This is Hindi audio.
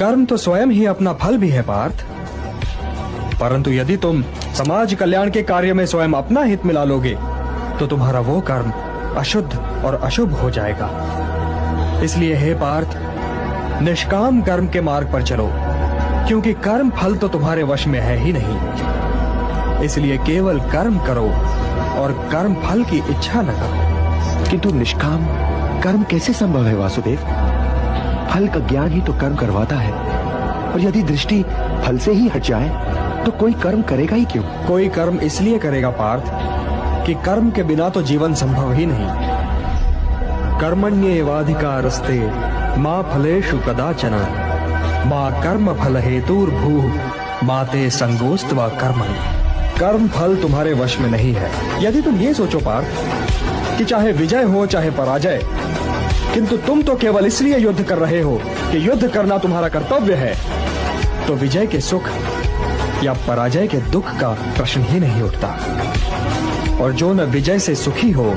कर्म तो स्वयं ही अपना फल भी है पार्थ, परंतु यदि तुम समाज कल्याण के कार्य में स्वयं अपना हित मिला लोगे तो तुम्हारा वो कर्म अशुद्ध और अशुभ हो जाएगा। इसलिए हे पार्थ, निष्काम कर्म के मार्ग पर चलो, क्योंकि कर्म फल तो तुम्हारे वश में है ही नहीं। इसलिए केवल कर्म करो और कर्म फल की इच्छा न करो। किंतु निष्काम कर्म कैसे संभव है वासुदेव? फल का ज्ञान ही तो कर्म करवाता है, और यदि दृष्टि फल से ही हट जाए तो कोई कर्म करेगा ही क्यों? कोई कर्म इसलिए करेगा पार्थ कि कर्म के बिना तो जीवन संभव ही नहीं। कर्मण्येवाधिकारस्ते मां फलेषु कदाचन मां कर्म फल हेतुर्भूः माते संगोस्त्वा कर्मणि। कर्म फल तुम्हारे वश में नहीं है। यदि तुम ये सोचो पार्थ कि चाहे विजय हो चाहे पराजय, किंतु तुम तो केवल इसलिए युद्ध कर रहे हो कि युद्ध करना तुम्हारा कर्तव्य है, तो विजय के सुख या पराजय के दुख का प्रश्न ही नहीं उठता। और जो न विजय से सुखी हो